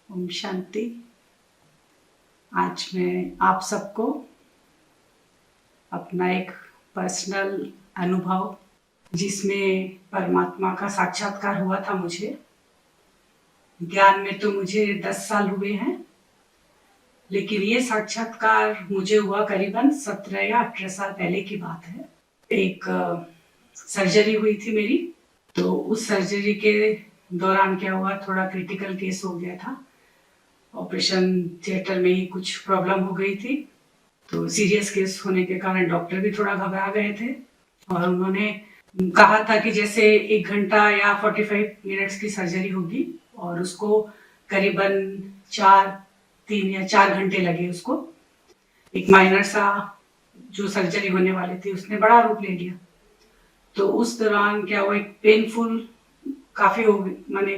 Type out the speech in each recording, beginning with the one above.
ओम शांति। आज मैं आप सबको अपना एक पर्सनल अनुभव, जिसमें परमात्मा का साक्षात्कार हुआ था मुझे। ज्ञान में तो मुझे 10 साल हुए हैं, लेकिन ये साक्षात्कार मुझे हुआ करीबन 17 या 18 साल पहले की बात है। एक सर्जरी हुई थी मेरी, तो उस सर्जरी के दौरान क्या हुआ, थोड़ा क्रिटिकल केस हो गया था। ऑपरेशन थिएटर में ही कुछ प्रॉब्लम हो गई थी, तो सीरियस केस होने के कारण डॉक्टर भी थोड़ा घबरा गए थे और उन्होंने कहा था कि जैसे 1 घंटा या 45 मिनट्स की सर्जरी होगी और उसको करीबन 3 या 4 घंटे लगे उसको। एक माइनर सा जो सर्जरी होने वाली थी उसने बड़ा रूप ले लिया। तो उस दौरान क्या हुआ, एक पेनफुल काफी हो मैंने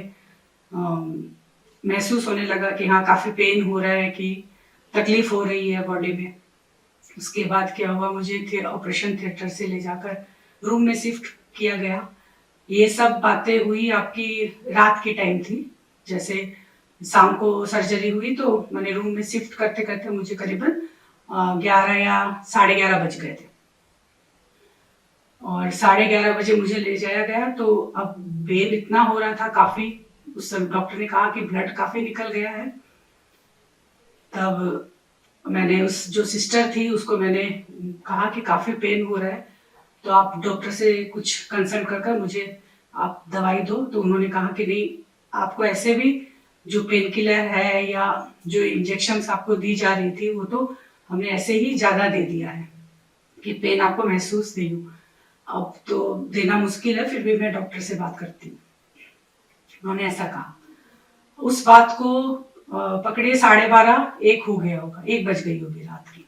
महसूस होने लगा कि हाँ काफी पेन हो रहा है, कि तकलीफ हो रही है बॉडी में। उसके बाद क्या हुआ, मुझे ऑपरेशन थिएटर से ले जाकर रूम में शिफ्ट किया गया। ये सब बातें हुई आपकी रात की टाइम थी। जैसे शाम को सर्जरी हुई तो मैंने रूम में शिफ्ट करते करते मुझे करीबन 11 या 11:30 बज गए थे और 11:30 बजे मुझे ले जाया गया। तो अब पेन इतना हो रहा था काफी, उस डॉक्टर ने कहा कि ब्लड काफी निकल गया है। तब मैंने उस जो सिस्टर थी उसको मैंने कहा कि काफी पेन हो रहा है, तो आप डॉक्टर से कुछ कंसल्ट कर मुझे आप दवाई दो। तो उन्होंने कहा कि नहीं, आपको ऐसे भी जो पेन किलर है या जो इंजेक्शन आपको दी जा रही थी वो तो हमने ऐसे ही ज्यादा दे दिया है कि पेन आपको महसूस नहीं हो। अब तो देना मुश्किल है, फिर भी मैं डॉक्टर से बात करती हूँ। उन्होंने ऐसा कहा। उस बात को पकड़े 12:30 1 हो गया होगा, 1 बज गई होगी रात की।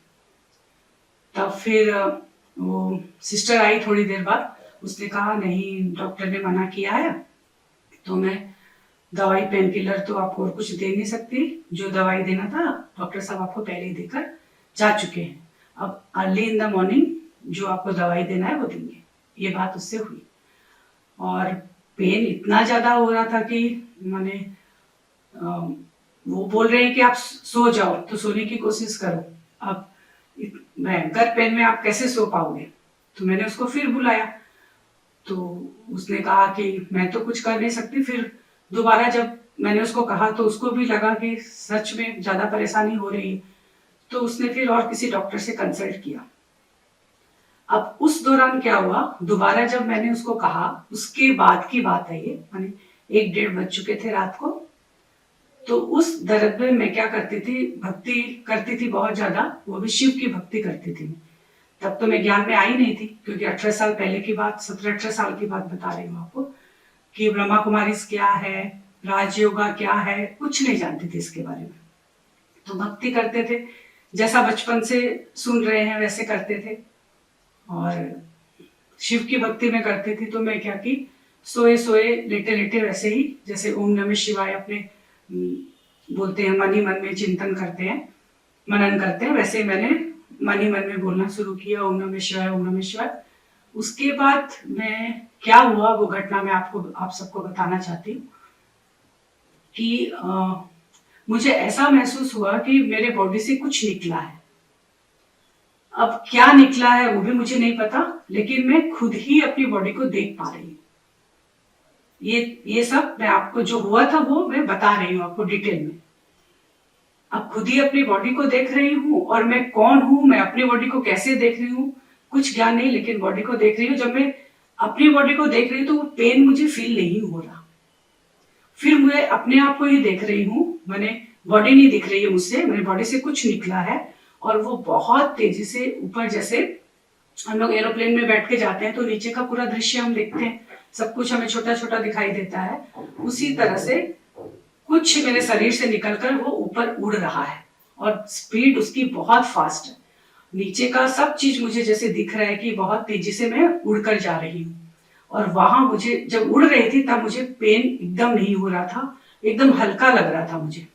तब फिर वो सिस्टर आई थोड़ी देर बाद, उसने कहा नहीं, डॉक्टर ने मना किया है तो मैं दवाई पेन किलर तो आपको और कुछ दे नहीं सकती। जो दवाई देना था डॉक्टर साहब आपको पहले ही देकर जा चुके हैं, अब अर्ली इन द मॉर्निंग जो आपको दवाई देना है वो देंगे। ये बात उससे हुई और पेन इतना ज्यादा हो रहा था कि मैंने वो बोल रहे हैं कि आप सो जाओ, तो सोने की कोशिश करो। अब भयंकर पेन में आप कैसे सो पाओगे? तो मैंने उसको फिर बुलाया, तो उसने कहा कि मैं तो कुछ कर नहीं सकती। फिर दोबारा जब मैंने उसको कहा तो उसको भी लगा कि सच में ज्यादा परेशानी हो रही है, तो उसने फिर और किसी डॉक्टर से कंसल्ट किया। अब उस दौरान क्या हुआ, दोबारा जब मैंने उसको कहा, उसके बाद की बात है ये, मैंने 1-1:30 बज चुके थे रात को। तो उस दर्द में मैं क्या करती थी, भक्ति करती थी बहुत ज्यादा, वो भी शिव की भक्ति करती थी। तब तो मैं ज्ञान में आई नहीं थी, क्योंकि 18 साल पहले की बात, 17-18 साल की बात बता रही हूँ आपको, कि ब्रह्मा कुमारी क्या है, राजयोगा क्या है, कुछ नहीं जानती थी इसके बारे में। तो भक्ति करते थे, जैसा बचपन से सुन रहे हैं वैसे करते थे और शिव की भक्ति में करते थे। तो मैं क्या की, सोए सोए लेटे लेटे वैसे ही, जैसे ओम नमः शिवाय अपने बोलते हैं, मन ही मन में चिंतन करते हैं, मनन करते हैं, वैसे ही मैंने मन ही मन में बोलना शुरू किया, ओम नमः शिवाय, ओम नमः शिवाय। उसके बाद मैं क्या हुआ वो घटना मैं आप सबको बताना चाहती हूँ कि मुझे ऐसा महसूस हुआ कि मेरे बॉडी से कुछ निकला है। अब क्या निकला है वो भी मुझे नहीं पता, लेकिन मैं खुद ही अपनी बॉडी को देख पा रही हूँ। ये सब मैं आपको जो हुआ था वो मैं बता रही हूँ आपको डिटेल में। अब खुद ही अपनी बॉडी को देख रही हूँ और मैं कौन हूँ, मैं अपनी बॉडी को कैसे देख रही हूँ, कुछ ज्ञान नहीं, लेकिन बॉडी को देख रही हूँ। जब मैं अपनी बॉडी को देख रही हूँ तो वो पेन मुझे फील नहीं हो रहा। फिर मैं अपने आप को ही देख रही हूँ, मैंने बॉडी नहीं दिख रही है मुझसे, मेरी बॉडी से कुछ निकला है और वो बहुत तेजी से ऊपर, जैसे हम लोग एरोप्लेन में बैठ के जाते हैं तो नीचे का पूरा दृश्य हम देखते हैं, सब कुछ हमें छोटा छोटा दिखाई देता है, उसी तरह से कुछ मेरे शरीर से निकलकर वो ऊपर उड़ रहा है और स्पीड उसकी बहुत फास्ट है। नीचे का सब चीज मुझे जैसे दिख रहा है कि बहुत तेजी से मैं उड़कर जा रही हूँ। और वहां मुझे जब उड़ रही थी तब मुझे पेन एकदम नहीं हो रहा था, एकदम हल्का लग रहा था मुझे।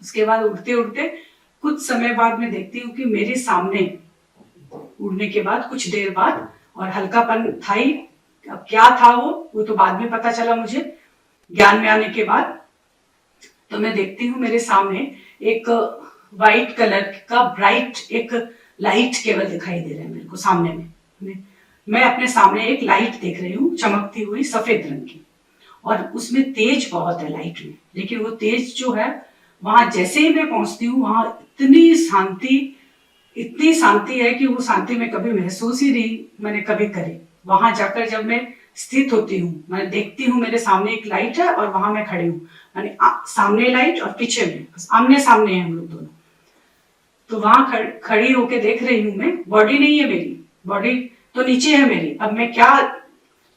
उसके बाद उड़ते उड़ते कुछ समय बाद मैं देखती हूँ कि मेरे सामने उड़ने के बाद कुछ देर बाद, और हल्कापन था ही, अब क्या था वो तो बाद में पता चला मुझे ज्ञान में आने के बाद। तो मैं देखती हूँ मेरे सामने एक वाइट कलर का ब्राइट एक लाइट केवल दिखाई दे रहा है मेरे को सामने में। मैं अपने सामने एक लाइट देख रही हूँ चमकती हुई सफेद रंग की, और उसमें तेज बहुत है लाइट में, लेकिन वो तेज जो है वहां जैसे ही मैं पहुंचती हूँ वहां इतनी शांति है कि वो शांति मैं कभी महसूस ही नहीं मैंने कभी करी। वहां जाकर जब मैं स्थित होती हूँ, मैं देखती हूँ मेरे सामने एक लाइट है और वहां मैं खड़ी हूँ, यानी सामने लाइट और पीछे में आमने सामने हैं हम लोग दोनों। तो वहां खड़ी होके देख रही हूँ मैं, बॉडी नहीं है मेरी, बॉडी तो नीचे है मेरी। अब मैं क्या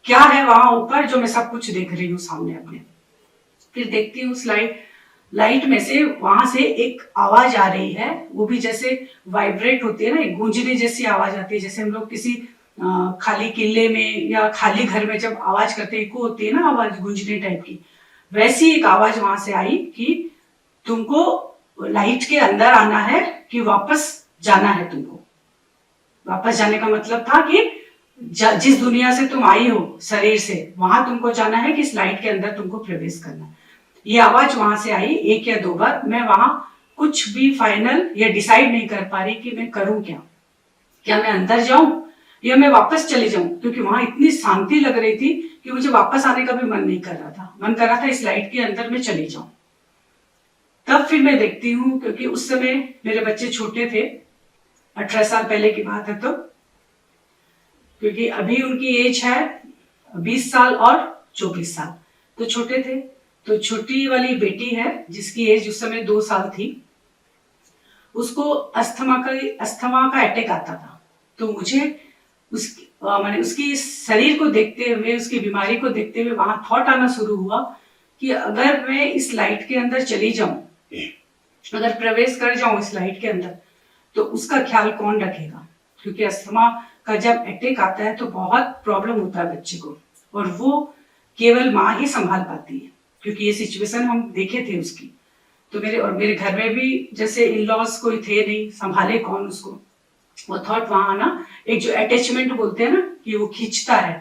क्या है वहां ऊपर जो मैं सब कुछ देख रही हूँ सामने अपने। फिर देखती हूँ उस लाइट में से वहां से एक आवाज आ रही है, वो भी जैसे वाइब्रेट होती है ना, एक गूंजने जैसी आवाज आती है, जैसे हम लोग किसी खाली किले में या खाली घर में जब आवाज करते हैं, इको होती है ना आवाज गूंजने टाइप की, वैसी एक आवाज वहां से आई कि तुमको लाइट के अंदर आना है कि वापस जाना है तुमको। वापस जाने का मतलब था कि जिस दुनिया से तुम आई हो शरीर से, वहां तुमको जाना है कि इस लाइट के अंदर तुमको प्रवेश करना है। ये आवाज वहां से आई एक या दो बार। मैं वहां कुछ भी फाइनल या डिसाइड नहीं कर पा रही कि मैं करूं क्या मैं अंदर जाऊं या मैं वापस चले जाऊं, क्योंकि वहां इतनी शांति लग रही थी कि मुझे वापस आने का भी मन नहीं कर रहा था। मन कर रहा था इस लाइट के अंदर मैं चली जाऊं। तब फिर मैं देखती हूँ, क्योंकि उस समय मेरे बच्चे छोटे थे, 18 साल पहले की बात है, तो क्योंकि अभी उनकी एज है 20 साल और 24 साल, तो छोटे थे। तो छोटी वाली बेटी है जिसकी एज उस समय 2 साल थी, उसको अस्थमा का अटैक आता था। तो मुझे मैंने उसकी शरीर को देखते हुए, उसकी बीमारी को देखते हुए वहां थॉट आना शुरू हुआ कि अगर मैं इस लाइट के अंदर चली जाऊं, अगर प्रवेश कर जाऊं इस लाइट के अंदर, तो उसका ख्याल कौन रखेगा। क्योंकि अस्थमा का जब अटैक आता है तो बहुत प्रॉब्लम होता है बच्चे को, और वो केवल माँ ही संभाल पाती है, क्योंकि ये सिचुएशन हम देखे थे उसकी। तो मेरे घर में भी जैसे इन लॉज कोई थे नहीं, संभाले कौन उसको। वो थॉट वहां आना, एक जो अटैचमेंट बोलते हैं ना कि वो खींचता है,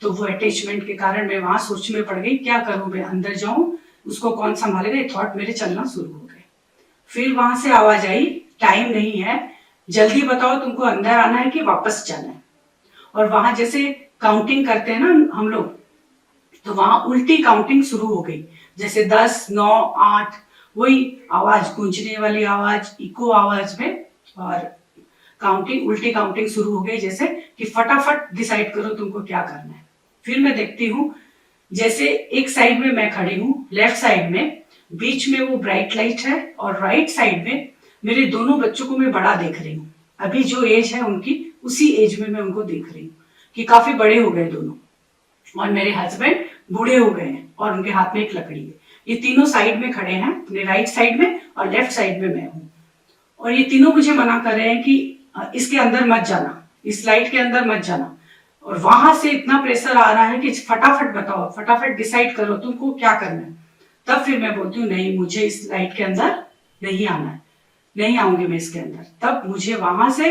तो वो अटैचमेंट के कारण मैं वहां सोच में पड़ गई, क्या करूं मैं, अंदर जाऊं, उसको कौन संभालेगा। ये थॉट मेरे चलना शुरू हो गए। फिर वहां से आवाज आई, टाइम नहीं है, जल्दी बताओ तुमको अंदर आना है कि वापस जाना है। और वहां जैसे काउंटिंग करते हैं ना हम लोग, तो वहां उल्टी काउंटिंग शुरू हो गई, जैसे 10, 9, 8, वही आवाज, गूंजने वाली आवाज, इको आवाज में, और काउंटिंग, उल्टी काउंटिंग शुरू हो गई, जैसे कि फटाफट डिसाइड करो तुमको क्या करना है। फिर मैं देखती हूँ जैसे एक साइड में मैं खड़ी हूँ, लेफ्ट साइड में, बीच में वो ब्राइट लाइट है, और राइट साइड में मेरे दोनों बच्चों को मैं बड़ा देख रही हूँ। अभी जो एज है उनकी, उसी एज में मैं उनको देख रही हूँ कि काफी बड़े हो गए दोनों, और मेरे हस्बैंड बूढ़े हो गए हैं, और उनके हाथ में एक लकड़ी है। ये तीनों साइड में खड़े हैं, अपने राइट साइड में, और लेफ्ट साइड में मैं हूँ। और ये तीनों मुझे मना कर रहे हैं कि इसके अंदर मत जाना, इस लाइट के अंदर मत जाना। और वहां से इतना प्रेशर आ रहा है कि फटाफट बताओ, फटाफट डिसाइड करो तुमको क्या करना है। तब फिर मैं बोलती हूँ, नहीं, मुझे इस लाइट के अंदर नहीं आना है, नहीं आऊंगी मैं इसके अंदर। तब मुझे वहां से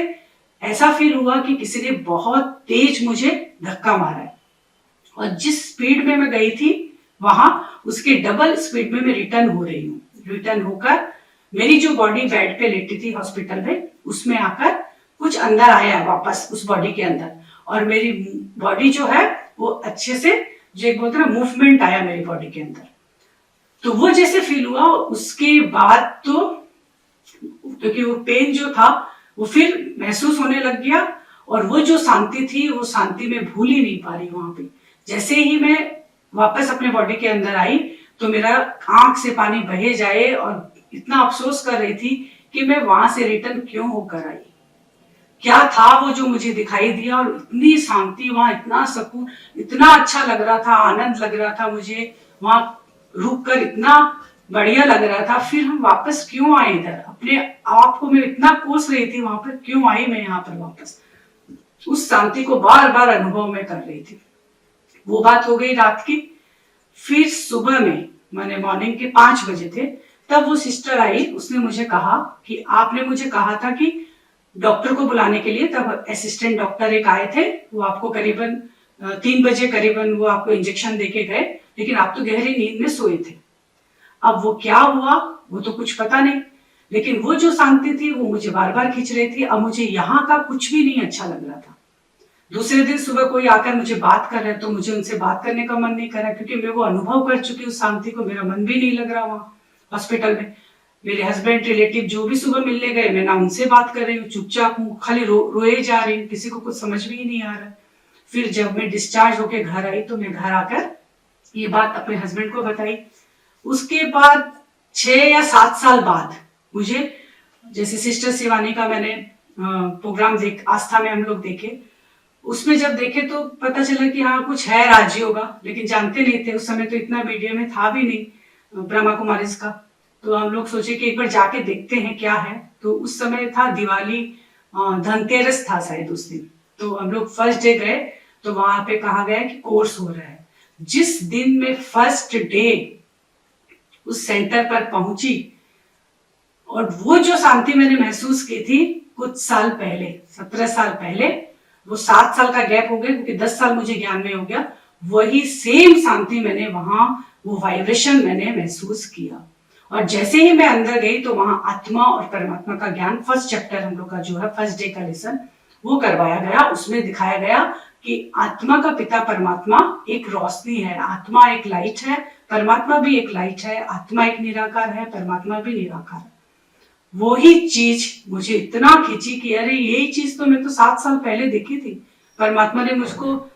ऐसा फील हुआ कि किसी ने बहुत तेज मुझे धक्का मारा है, और जिस स्पीड में मैं गई थी वहां, उसके डबल स्पीड में मैं रिटर्न हो रही हूँ। रिटर्न होकर मेरी जो बॉडी बेड पे लेटी थी हॉस्पिटल में, उसमें आकर कुछ अंदर आया वापस उस बॉडी के अंदर, और मेरी बॉडी जो है वो अच्छे से, जो एक बोलते ना, मूवमेंट आया मेरी बॉडी के अंदर। तो वो जैसे फील हुआ, उसके बाद तो क्योंकि वो पेन जो था वो फिर महसूस होने लग गया, और वो जो शांति थी, वो शांति में भूल ही नहीं पा रही वहां पे। जैसे ही मैं वापस अपने बॉडी के अंदर आई, तो मेरा आंख से पानी बहे जाए, और इतना अफसोस कर रही थी कि मैं वहां से रिटर्न क्यों होकर आई। क्या था वो जो मुझे दिखाई दिया, और इतनी शांति वहां, इतना सुकून, इतना अच्छा लग रहा था, आनंद लग रहा था मुझे वहां रुक कर, इतना बढ़िया लग रहा था। फिर हम वापस क्यों आए इधर, अपने आप को मैं इतना कोस रही थी वहां पर, क्यों आई मैं यहाँ पर वापस। उस शांति को बार बार अनुभव में कर रही थी। वो बात हो गई रात की। फिर सुबह में, मैंने मॉर्निंग के 5 बजे थे, तब वो सिस्टर आई, उसने मुझे कहा कि आपने मुझे कहा था कि डॉक्टर को बुलाने के लिए। तब असिस्टेंट डॉक्टर एक आए थे, वो आपको करीबन 3 बजे करीबन वो आपको इंजेक्शन देके गए, लेकिन आप तो गहरी नींद में सोए थे। अब वो क्या हुआ वो तो कुछ पता नहीं, लेकिन वो जो शांति थी वो मुझे बार बार खींच रही थी। अब मुझे यहाँ का कुछ भी नहीं अच्छा लग रहा था। दूसरे दिन सुबह कोई आकर मुझे बात कर रहा है तो मुझे उनसे बात करने का मन नहीं कर रहा, क्योंकि मैं वो अनुभव कर चुकी उस शांति को। मेरा मन भी नहीं लग रहा वहां हॉस्पिटल में। मेरे हस्बैंड रिलेटिव जो भी सुबह मिलने गए, मैं ना उनसे बात कर रही हूँ, चुपचाप हूँ, खाली रोए जा रही हूँ, किसी को कुछ समझ में ही नहीं आ रहा। फिर जब मैं डिस्चार्ज होके घर आई तो मैं घर आकर ये बात अपने हस्बैंड को बताई। उसके बाद 6 या 7 साल बाद मुझे, जैसे सिस्टर शिवानी का मैंने प्रोग्राम आस्था में हम लोग देखे, उसमें जब देखे तो पता चला कि हाँ कुछ है राजयोग का, लेकिन जानते नहीं थे उस समय, तो इतना मीडिया में था भी नहीं ब्रह्मा कुमारी का। तो हम लोग सोचे कि एक बार जाके देखते हैं क्या है। तो उस समय था दिवाली, धनतेरस था शायद उस दिन। तो हम लोग फर्स्ट डे गए तो वहां पे कहा गया कि कोर्स हो रहा है। जिस दिन में फर्स्ट डे उस सेंटर पर पहुंची और वो जो शांति मैंने महसूस की थी कुछ साल पहले, 17 साल पहले, वो 7 साल का गैप हो गया क्योंकि 10 साल मुझे ज्ञान में हो गया, वही सेम शांति मैंने वहां, वो वाइब्रेशन मैंने महसूस किया। और जैसे ही मैं अंदर गई तो वहां आत्मा और परमात्मा का ज्ञान, फर्स्ट चैप्टर हम लोग का जो है फर्स्ट डे का लेसन, वो करवाया गया। उसमें दिखाया गया कि आत्मा का पिता परमात्मा एक रोशनी है, आत्मा एक लाइट है, परमात्मा भी एक लाइट है, आत्मा एक निराकार है, परमात्मा भी निराकार है। वही चीज मुझे इतना खींची कि अरे यही चीज तो मैं तो 7 साल पहले देखी थी, परमात्मा ने मुझको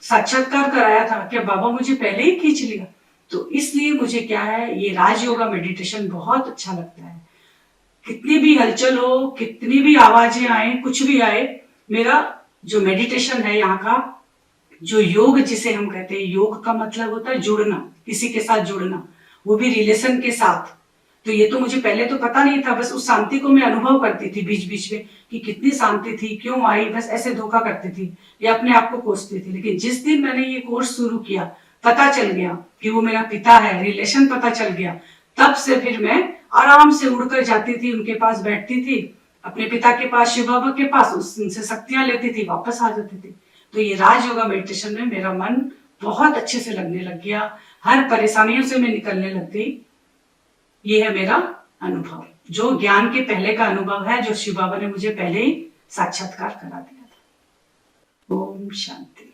साक्षात्कार कराया था, क्या बाबा मुझे पहले ही खींच लिया। तो इसलिए मुझे क्या है, ये राजयोगा मेडिटेशन बहुत अच्छा लगता है। कितनी भी हलचल हो, कितनी भी आवाजें आए, कुछ भी आए, मेरा जो मेडिटेशन है यहाँ का, जो योग जिसे हम कहते हैं, योग का मतलब होता है जुड़ना, किसी के साथ जुड़ना, वो भी रिलेशन के साथ। तो ये तो मुझे पहले तो पता नहीं था, बस उस शांति को मैं अनुभव करती थी बीच बीच में कि कितनी शांति थी, क्यों आई, बस ऐसे धोखा करती थी या अपने आप को कोसती थी। लेकिन जिस दिन मैंने ये कोर्स शुरू किया, पता चल गया कि वो मेरा पिता है, रिलेशन पता चल गया, तब से फिर मैं आराम से उड़कर जाती थी, उनके पास बैठती थी, अपने पिता के पास, शिव बाबा के पास, उनसे शक्तियां लेती थी, वापस आ जाती थी। तो ये राजयोगा मेडिटेशन में मेरा मन बहुत अच्छे से लगने लग गया, हर परेशानियों से मैं निकलने लग गई। ये है मेरा अनुभव, जो ज्ञान के पहले का अनुभव है, जो शिव बाबा ने मुझे पहले ही साक्षात्कार करा दिया था। ओम शांति।